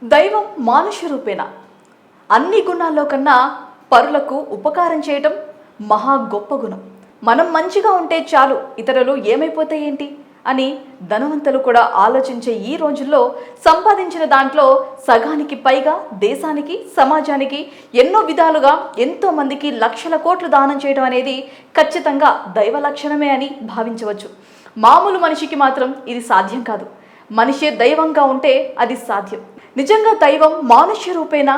దైవం మానుష్య రూపేణ అన్ని గుణాల్లో కన్నా పరులకు ఉపకారం చేయటం మహా గొప్ప గుణం. మనం మంచిగా ఉంటే చాలు, ఇతరులు ఏమైపోతే ఏంటి అని ధనవంతులు కూడా ఆలోచించే ఈ రోజుల్లో సంపాదించిన దాంట్లో సగానికి పైగా దేశానికి, సమాజానికి ఎన్నో విధాలుగా ఎంతో మందికి లక్షల కోట్లు దానం చేయడం అనేది ఖచ్చితంగా దైవ లక్షణమే అని భావించవచ్చు. మామూలు మనిషికి మాత్రం ఇది సాధ్యం కాదు. మనిషే దైవంగా ఉంటే అది సాధ్యం. నిజంగా దైవం మానుష్య రూపేణ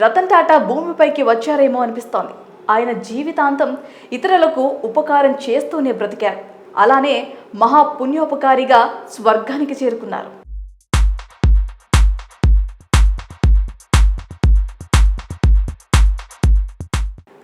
రతన్ టాటా భూమిపైకి వచ్చారేమో అనిపిస్తోంది. ఆయన జీవితాంతం ఇతరులకు ఉపకారం చేస్తూనే బ్రతికారు. అలానే మహాపుణ్యోపకారిగా స్వర్గానికి చేరుకున్నారు.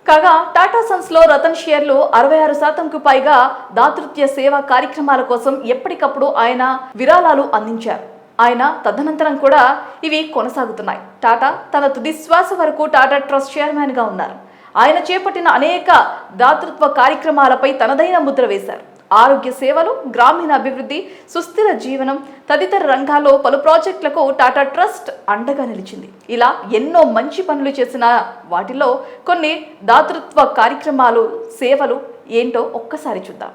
కాగా టాటా సన్స్లో రతన్ షేర్లు 66%కు పైగా దాతృత్వ సేవా కార్యక్రమాల కోసం ఎప్పటికప్పుడు ఆయన విరాళాలు అందించారు. ఆయన తదనంతరం కూడా ఇవి కొనసాగుతున్నాయి. టాటా తన తుది శ్వాస వరకు టాటా ట్రస్ట్ చైర్మన్గా ఉన్నారు. ఆయన చేపట్టిన అనేక దాతృత్వ కార్యక్రమాలపై తనదైన ముద్ర వేశారు. ఆరోగ్య సేవలు, గ్రామీణ అభివృద్ధి, సుస్థిర జీవనం తదితర రంగాల్లో పలు ప్రాజెక్టులకు టాటా ట్రస్ట్ అండగా నిలిచింది. ఇలా ఎన్నో మంచి పనులు చేసిన వాటిలో కొన్ని దాతృత్వ కార్యక్రమాలు, సేవలు ఏంటో ఒక్కసారి చూద్దాం.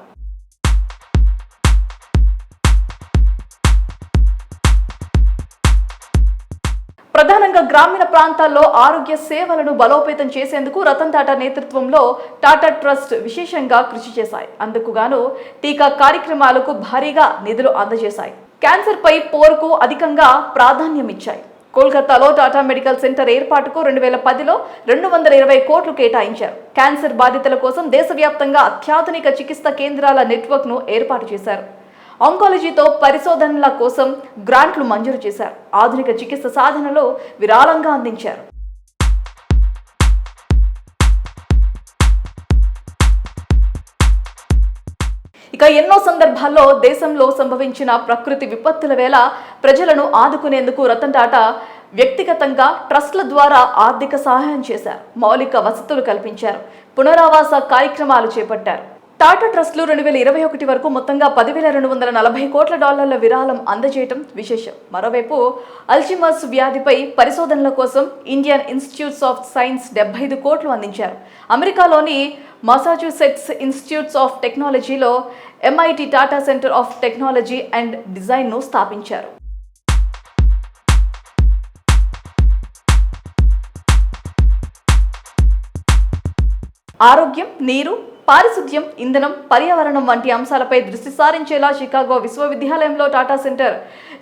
ప్రధానంగా గ్రామీణ ప్రాంతాల్లో ఆరోగ్య సేవలను బలోపేతం చేసేందుకు రతన్ టాటా నేతృత్వంలో టాటా ట్రస్ట్ విశేషంగా కృషి చేశాయి. అందుకు గాను టీకా కార్యక్రమాలకు భారీగా నిధులు అందజేశాయి. క్యాన్సర్పై పోరుకు అధికంగా ప్రాధాన్యం ఇచ్చాయి. కోల్కతాలో టాటా మెడికల్ సెంటర్ ఏర్పాటుకు 2010లో 220 కోట్లు కేటాయించారు. క్యాన్సర్ బాధితుల కోసం దేశవ్యాప్తంగా అత్యాధునిక చికిత్సా కేంద్రాల నెట్వర్క్ను ఏర్పాటు చేశారు. ఆంకాలజీతో పరిశోధనల కోసం గ్రాంట్లు మంజూరు చేశారు. ఆధునిక చికిత్స సాధనలో విరాళంగా అందించారు. ఇక ఎన్నో సందర్భాల్లో దేశంలో సంభవించిన ప్రకృతి విపత్తుల వేళ ప్రజలను ఆదుకునేందుకు రతన్ టాటా వ్యక్తిగతంగా ట్రస్ట్ల ద్వారా ఆర్థిక సహాయం చేశారు. మౌలిక వసతులు కల్పించారు. పునరావాస కార్యక్రమాలు చేపట్టారు. టాటా ట్రస్ట్లు 2021 వరకు మొత్తంగా $10,240 కోట్ల విరాళం అందజేయటం విశేషం. మరోవైపు అల్జీమర్స్ వ్యాధిపై పరిశోధనల కోసం ఇండియన్ ఇన్స్టిట్యూట్స్ ఆఫ్ సైన్స్ 75 కోట్లు అందించారు. అమెరికాలోని మసాచ్యూసెట్స్ ఇన్స్టిట్యూట్స్ ఆఫ్ టెక్నాలజీలో MIT Tata centre of technology and డిజైన్ను స్థాపించారు. ఆరోగ్యం, నీరు, పారిశుద్ధ్యం, ఇంధనం, పర్యావరణం వంటి అంశాలపై దృష్టి సారించేలా షికాగో విశ్వవిద్యాలయంలో టాటా సెంటర్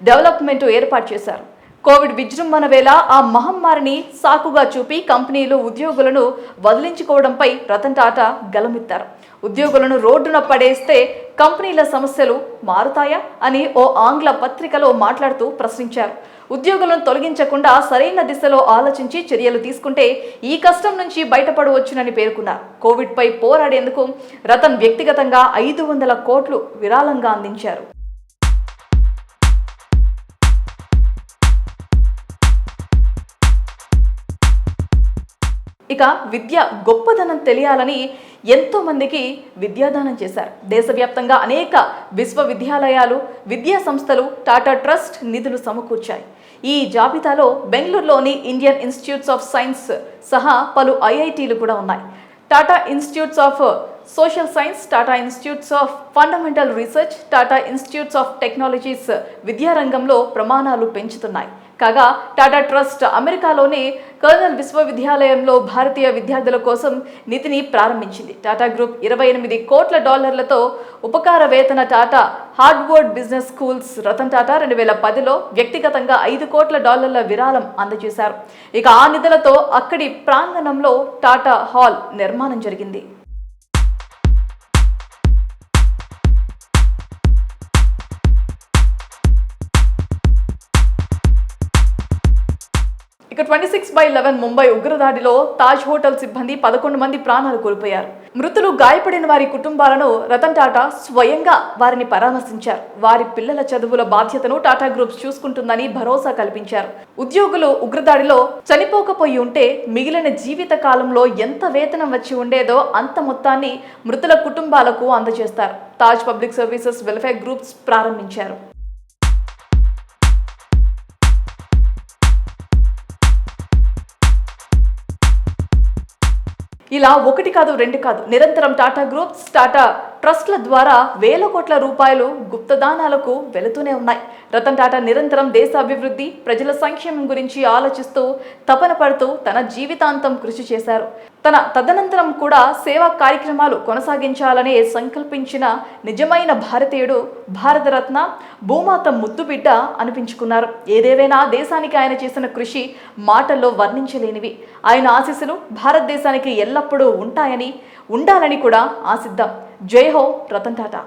డెవలప్మెంట్ ఏర్పాటు చేశారు. కోవిడ్ విజృంభణ వేళ ఆ మహమ్మారిని సాకుగా చూపి కంపెనీలు ఉద్యోగులను వదిలించుకోవడంపై రతన్ టాటా గలమెత్తారు. ఉద్యోగులను రోడ్డున పడేస్తే కంపెనీల సమస్యలు మారుతాయా అని ఓ ఆంగ్ల పత్రికలో మాట్లాడుతూ ప్రశ్నించారు. ఉద్యోగులను తొలగించకుండా సరైన దిశలో ఆలోచించి చర్యలు తీసుకుంటే ఈ కష్టం నుంచి బయటపడవచ్చునని పేర్కొన్నారు. కోవిడ్పై పోరాడేందుకు రతన్ వ్యక్తిగతంగా 500 కోట్లు విరాళంగా అందించారు. ఇక విద్య గొప్పదనం తెలియాలని ఎంతో మందికి విద్యాదానం చేశారు. దేశవ్యాప్తంగా అనేక విశ్వవిద్యాలయాలు, విద్యా సంస్థలు టాటా ట్రస్ట్ నిధులు సమకూర్చాయి. ఈ జాబితాలో బెంగళూరులోని ఇండియన్ ఇన్స్టిట్యూట్స్ ఆఫ్ సైన్స్ సహా పలు IITలు కూడా ఉన్నాయి. Tata institutes of social science, Tata institutes of fundamental research, Tata institutes of technologies విద్యారంగంలో ప్రమాణాలు పెంచుతున్నాయి. కాగా టాటా ట్రస్ట్ అమెరికాలోని కర్నెల్ విశ్వవిద్యాలయంలో భారతీయ విద్యార్థుల కోసం నిధిని ప్రారంభించింది. టాటా గ్రూప్ $28 కోట్ల ఉపకార వేతన Tata Harvard business schools Ratan Tata 2010లో వ్యక్తిగతంగా $5 కోట్ల విరాళం అందజేశారు. ఇక ఆ నిధులతో అక్కడి ప్రాంగణంలో టాటా హాల్ నిర్మాణం జరిగింది. ఇక 26/11 ముంబై ఉగ్రదాడిలో తాజ్ హోటల్ సిబ్బంది 11 మంది ప్రాణాలు కోల్పోయారు. మృతులు, గాయపడిన వారి కుటుంబాలను రతన్ టాటా స్వయంగా వారిని పరామర్శించారు. వారి పిల్లల చదువుల బాధ్యతను టాటా గ్రూప్స్ చూసుకుంటుందని భరోసా కల్పించారు. ఉద్యోగులు ఉగ్రదాడిలో చనిపోకపోయి ఉంటే మిగిలిన జీవిత కాలంలో ఎంత వేతనం వచ్చి ఉండేదో అంత మొత్తాన్ని మృతుల కుటుంబాలకు అందజేస్తారు. Taj public services welfare groups ప్రారంభించారు. ఇలా ఒకటి కాదు రెండు కాదు నిరంతరం టాటా గ్రూప్స్, టాటా ట్రస్ట్ల ద్వారా వేల కోట్ల రూపాయలు గుప్తదానాలకు వెళుతూనే ఉన్నాయి. రతన్ టాటా నిరంతరం దేశ అభివృద్ధి, ప్రజల సంక్షేమం గురించి ఆలోచిస్తూ తపన పడుతూ తన జీవితాంతం కృషి చేశారు. తదనంతరం కూడా సేవా కార్యక్రమాలు కొనసాగించాలనే సంకల్పించిన నిజమైన భారతీయుడు, భారతరత్న, భూమాత ముద్దుబిడ్డ అనిపించుకున్నారు. ఏదేవైనా దేశానికి ఆయన చేసిన కృషి మాటల్లో వర్ణించలేనివి. ఆయన ఆశీస్సులు భారతదేశానికి ఎల్లప్పుడూ ఉండాలని కూడా ఆశిద్దాం. జై హో రతన్ టాటా.